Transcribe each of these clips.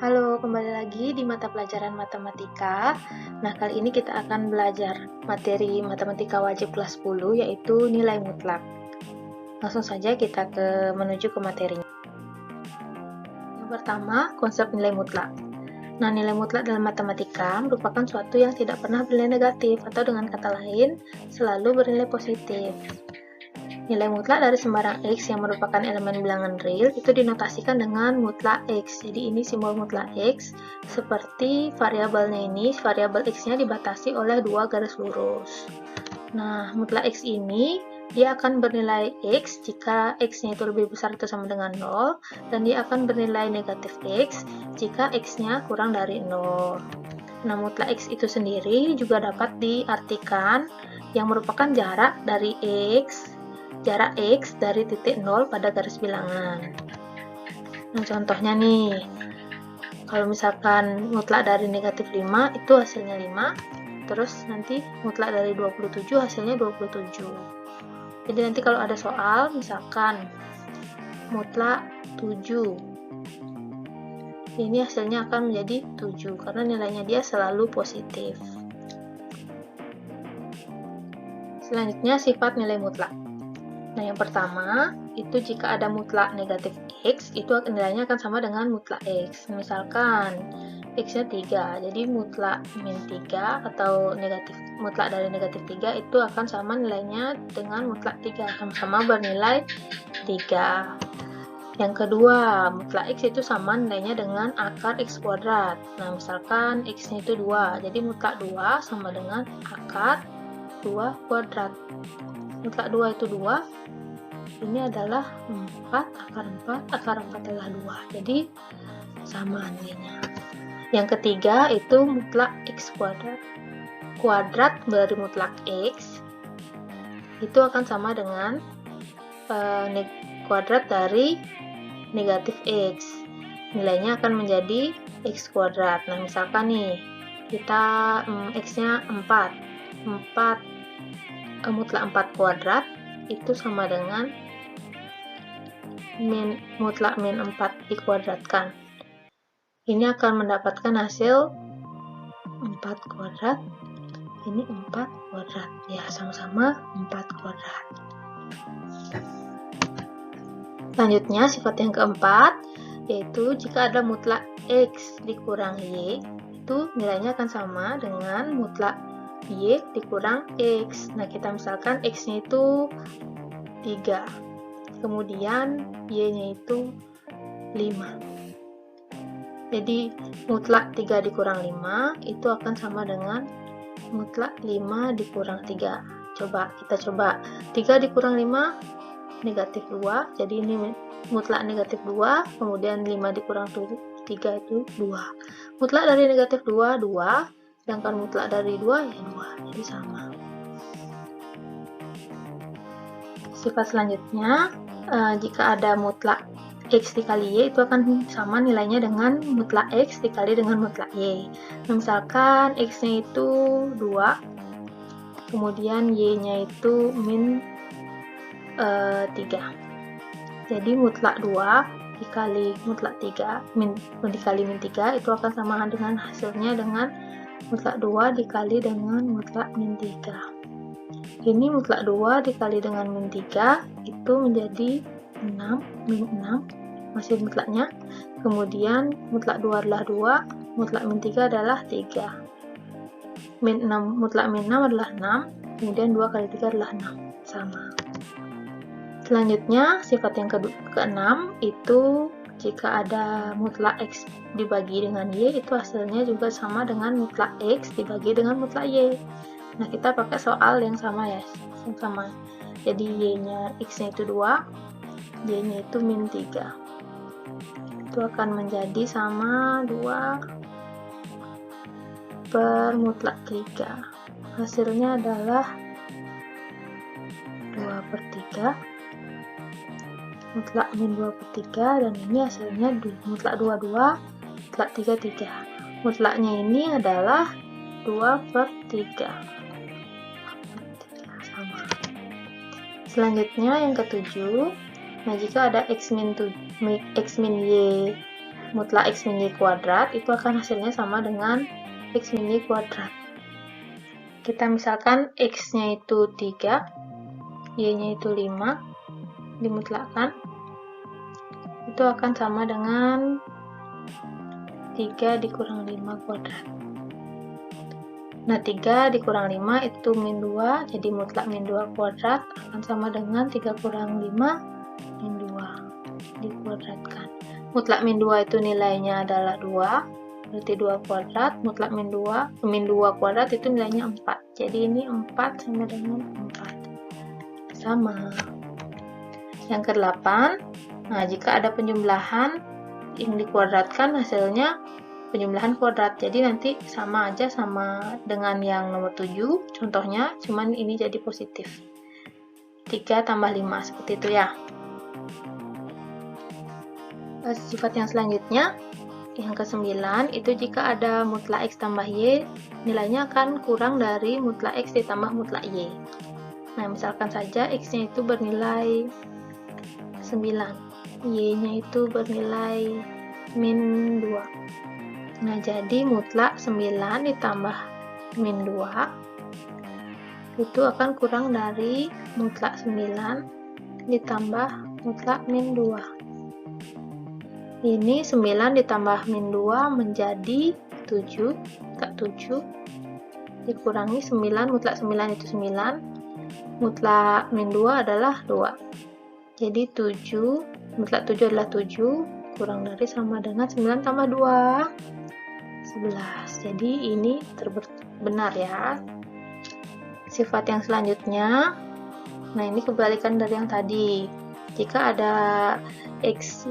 Halo, kembali lagi di mata pelajaran matematika. Nah, kali ini kita akan belajar materi matematika wajib kelas 10, yaitu nilai mutlak. Langsung saja kita menuju ke materinya. Yang pertama, konsep nilai mutlak. Nah, nilai mutlak dalam matematika merupakan suatu yang tidak pernah bernilai negatif, atau dengan kata lain, selalu bernilai positif. Nilai mutlak dari sembarang X yang merupakan elemen bilangan real itu dinotasikan dengan mutlak X. Jadi ini simbol mutlak X, seperti variabelnya ini, variabel X-nya dibatasi oleh dua garis lurus. Nah, mutlak X ini dia akan bernilai X jika X-nya itu lebih besar atau sama dengan 0, dan dia akan bernilai negatif X jika X-nya kurang dari 0. Nah, mutlak X itu sendiri juga dapat diartikan yang merupakan jarak X dari titik 0 pada garis bilangan. Nah, contohnya nih, kalau misalkan mutlak dari negatif 5 itu hasilnya 5, terus nanti mutlak dari 27 hasilnya 27. Jadi nanti kalau ada soal, misalkan mutlak 7, ini hasilnya akan menjadi 7, karena nilainya dia selalu positif. Selanjutnya, sifat nilai mutlak. Nah, yang pertama, itu jika ada mutlak negatif X, itu nilainya akan sama dengan mutlak X. Misalkan, X-nya 3, jadi mutlak min 3 atau mutlak dari negatif 3 itu akan sama nilainya dengan mutlak 3, sama-sama bernilai 3. Yang kedua, mutlak X itu sama nilainya dengan akar X kuadrat. Nah, misalkan X-nya itu 2, jadi mutlak 2 sama dengan akar 2 kuadrat. Mutlak 2 itu 2, ini adalah 4, akar 4 adalah 2, jadi sama nilainya. Yang ketiga itu mutlak X kuadrat dari mutlak X itu akan sama dengan kuadrat dari negatif X, nilainya akan menjadi X kuadrat. Nah, misalkan nih kita X-nya 4, mutlak 4 kuadrat itu sama dengan mutlak min 4 dikuadratkan. Ini akan mendapatkan hasil 4 kuadrat, ini 4 kuadrat. Ya, sama-sama 4 kuadrat. Selanjutnya, sifat yang keempat, yaitu jika ada mutlak X dikurang Y, itu nilainya akan sama dengan mutlak Y dikurang X. Nah, kita misalkan X-nya itu 3, kemudian Y-nya itu 5. Jadi, mutlak 3 dikurang 5 itu akan sama dengan mutlak 5 dikurang 3. Kita coba. 3 dikurang 5, negatif 2. Jadi, ini mutlak negatif 2, kemudian 5 dikurang 3 itu 2. Mutlak dari negatif 2, 2. Sedangkan mutlak dari 2, ya 2. Jadi, sama. Sifat selanjutnya, jika ada mutlak X dikali Y, itu akan sama nilainya dengan mutlak X dikali dengan mutlak Y. Nah, misalkan X-nya itu 2, kemudian Y-nya itu min 3. Jadi, mutlak 2 dikali mutlak 3, dikali min 3, itu akan sama dengan hasilnya dengan mutlak 2 dikali dengan mutlak min 3. Ini mutlak 2 dikali dengan min 3 itu menjadi 6, min 6, masih mutlaknya. Kemudian mutlak 2 adalah 2, mutlak min 3 adalah 3. Mutlak min 6 adalah 6, kemudian 2 kali 3 adalah 6, sama. Selanjutnya, sifat yang keenam itu jika ada mutlak X dibagi dengan Y, itu hasilnya juga sama dengan mutlak X dibagi dengan mutlak Y. Nah, kita pakai soal yang sama ya, Jadi Y-nya, X-nya itu 2, Y-nya itu min 3. Itu akan menjadi sama 2 per mutlak 3. Hasilnya adalah 2 per 3, mutlak min 2 per 3, dan ini hasilnya mutlak 2, 2, mutlak 3, 3. Mutlaknya ini adalah 2 per 3. Sama. Selanjutnya yang ketujuh, nah jika ada X min Y mutlak X min Y kuadrat, itu akan hasilnya sama dengan X min Y kuadrat. Kita misalkan X-nya itu 3, Y-nya itu 5, dimutlakkan, itu akan sama dengan 3 dikurang 5 kuadrat. Nah, 3 dikurang 5 itu min 2, jadi mutlak min 2 kuadrat akan sama dengan 3 kurang 5 min 2 dikuadratkan. Mutlak min 2 itu nilainya adalah 2, berarti 2 kuadrat. Mutlak min 2 kuadrat itu nilainya 4. Jadi ini 4 sama dengan 4. Sama. Yang ke-8, nah jika ada penjumlahan yang dikuadratkan hasilnya penjumlahan kuadrat, jadi nanti sama aja sama dengan yang nomor 7 contohnya, cuman ini jadi positif 3 tambah 5 seperti itu ya. Sifat yang selanjutnya yang ke-9 itu jika ada mutlak X tambah Y, nilainya akan kurang dari mutlak X ditambah mutlak Y. Nah, misalkan saja X-nya itu bernilai 9, Y-nya itu bernilai min 2. Nah, jadi mutlak 9 ditambah min 2 itu akan kurang dari mutlak 9 ditambah mutlak min 2. Ini 9 ditambah min 2 menjadi 7, mutlak 7 dikurangi 9, mutlak 9 itu 9, mutlak min 2 adalah 2. Jadi 7, mutlak 7 adalah 7, kurang dari sama dengan 9 tambah 2, 11. Jadi ini benar ya. Sifat yang selanjutnya, nah ini kebalikan dari yang tadi. Jika ada X,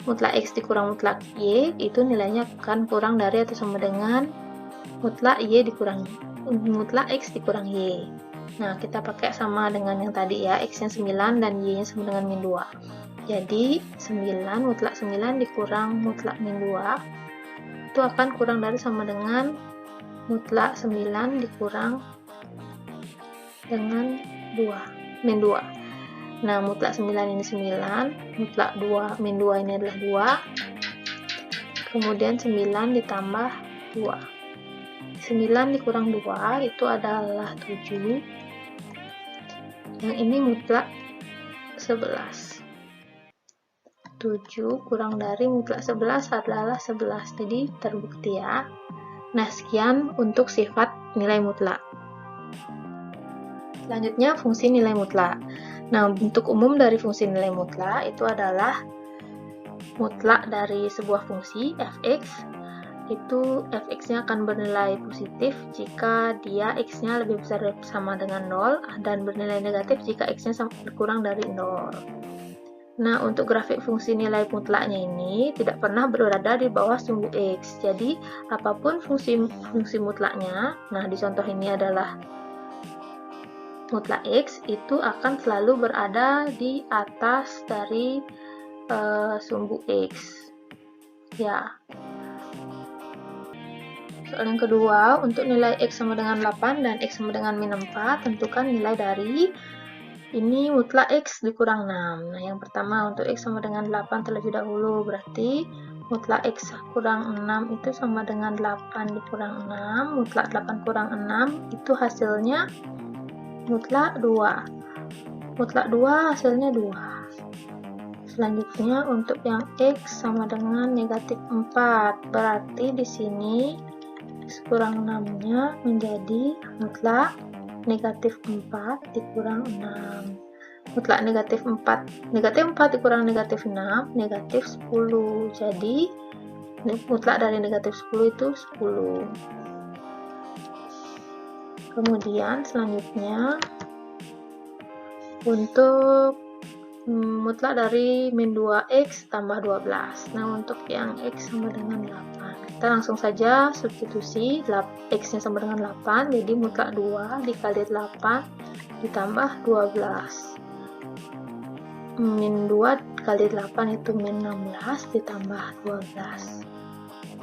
mutlak X dikurang mutlak Y, itu nilainya akan kurang dari atau sama dengan mutlak Y dikurang mutlak X dikurang Y. Nah, kita pakai sama dengan yang tadi ya, X-nya 9 dan Y-nya sama dengan min 2. Jadi, 9 mutlak 9 dikurang mutlak min 2 itu akan kurang dari sama dengan mutlak 9 dikurang dengan 2, min 2. Nah, mutlak 9 ini 9, mutlak 2, min 2 ini adalah 2, kemudian 9 ditambah 2. 9 dikurang 2 itu adalah 7, yang ini mutlak 11. 7 kurang dari mutlak 11 adalah 11, jadi terbukti ya. Nah, sekian untuk sifat nilai mutlak. Selanjutnya, fungsi nilai mutlak. Nah, bentuk umum dari fungsi nilai mutlak itu adalah mutlak dari sebuah fungsi fx, itu fx-nya akan bernilai positif jika dia x-nya lebih besar sama dengan 0 dan bernilai negatif jika x-nya kurang dari 0. Nah, untuk grafik fungsi nilai mutlaknya ini tidak pernah berada di bawah sumbu x. Jadi, apapun fungsi mutlaknya, nah di contoh ini adalah mutlak X itu akan selalu berada di atas dari sumbu X ya. Soal yang kedua, untuk nilai X sama dengan 8 dan X sama dengan min 4, tentukan nilai dari ini mutlak X dikurang 6. Nah, yang pertama untuk X sama dengan 8 terlebih dahulu, berarti mutlak X kurang 6 itu sama dengan 8 dikurang 6, mutlak 8 kurang 6 itu hasilnya mutlak 2. Mutlak 2 hasilnya 2. Selanjutnya untuk yang X sama dengan negatif 4. Berarti di sini X kurang 6-nya menjadi mutlak negatif 4 dikurang 6. Mutlak negatif 4. Negatif 4 dikurang negatif 6, negatif 10. Jadi mutlak dari negatif 10 itu 10. Kemudian selanjutnya untuk mutlak dari min 2x tambah 12. Nah, untuk yang x sama dengan 8, kita langsung saja substitusi. X-nya sama dengan 8, jadi mutlak 2 dikali 8 ditambah 12. Min 2 kali 8 itu min 16 ditambah 12.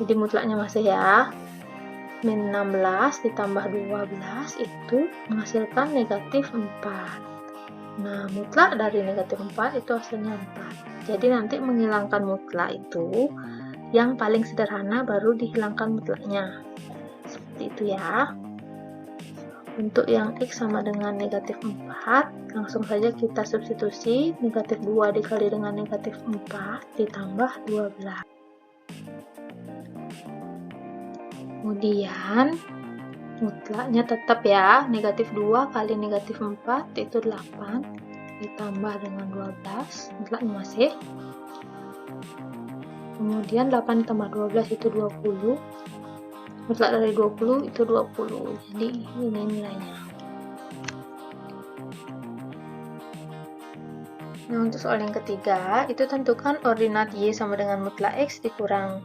Jadi mutlaknya masih ya. Min 16 ditambah 12 itu menghasilkan negatif 4. Nah, mutlak dari negatif 4 itu hasilnya 4. Jadi nanti menghilangkan mutlak itu yang paling sederhana baru dihilangkan mutlaknya. Seperti itu ya. Untuk yang X sama dengan negatif 4, langsung saja kita substitusi negatif 2 dikali dengan negatif 4 ditambah 12. Kemudian mutlaknya tetap ya, negatif 2 kali negatif 4 itu 8 ditambah dengan 12, mutlaknya masih. Kemudian 8 tambah 12 itu 20, mutlak dari 20 itu 20, jadi ini nilainya. Nah, untuk soal yang ketiga, itu tentukan ordinat Y sama dengan mutlak X dikurang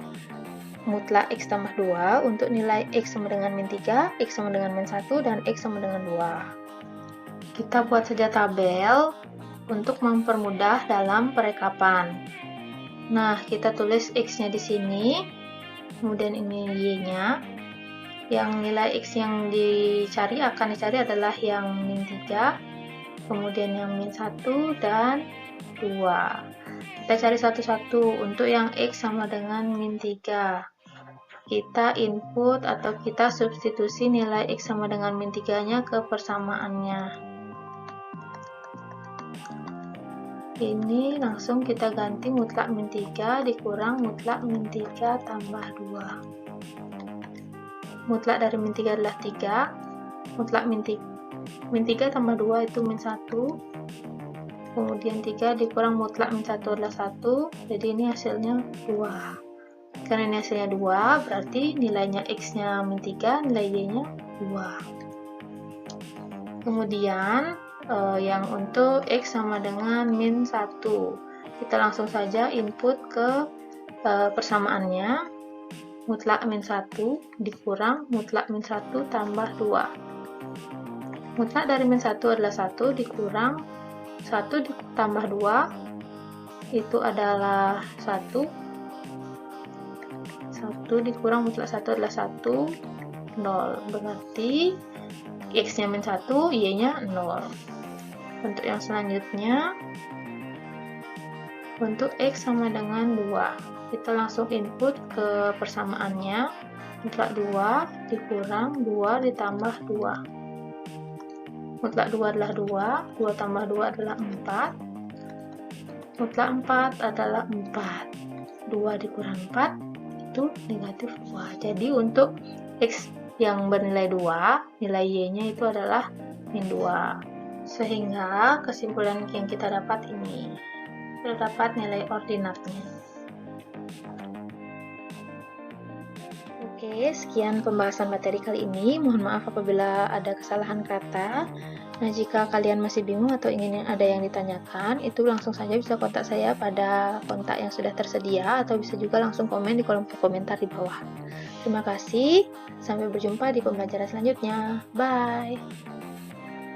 mutlak X tambah 2 untuk nilai X sama dengan min 3, X sama dengan min 1, dan X sama dengan 2. Kita buat saja tabel untuk mempermudah dalam perekapan. Nah, kita tulis X-nya di sini, kemudian ini Y-nya. Yang nilai X yang akan dicari adalah yang min 3, kemudian yang min 1, dan 2. Kita cari satu-satu. Untuk yang X sama dengan min 3, kita input atau kita substitusi nilai X sama dengan min 3-nya ke persamaannya. Ini langsung kita ganti mutlak min 3 dikurang mutlak min 3 tambah 2. Mutlak dari min 3 adalah 3, mutlak min 3 tambah 2 itu min 1, kemudian 3 dikurang mutlak min 1 adalah 1, jadi ini hasilnya 2. Karena ini hasilnya 2, berarti nilainya X-nya min 3, nilai Y-nya 2. Kemudian yang untuk X sama dengan min 1, kita langsung saja input ke persamaannya. Mutlak min 1 dikurang mutlak min 1 tambah 2. Mutlak dari min 1 adalah 1 dikurang 1 ditambah 2 itu adalah 1 dikurang mutlak 1 adalah 1, 0. Berarti X-nya min 1, Y-nya 0. Untuk yang selanjutnya, untuk X sama dengan 2, kita langsung input ke persamaannya. Mutlak 2 dikurang 2 ditambah 2. Mutlak 2 adalah 2, 2 tambah 2 adalah 4. Mutlak 4 adalah 4. 2 dikurang 4 itu negatif 2. Jadi untuk X yang bernilai 2, nilai Y-nya itu adalah min 2. Sehingga kesimpulan yang kita dapat ini, kita dapat nilai ordinatnya. Oke, sekian pembahasan materi kali ini. Mohon maaf apabila ada kesalahan kata. Nah, jika kalian masih bingung atau ingin ada yang ditanyakan, itu langsung saja bisa kontak saya pada kontak yang sudah tersedia, atau bisa juga langsung komen di kolom komentar di bawah. Terima kasih, sampai berjumpa di pembelajaran selanjutnya. Bye!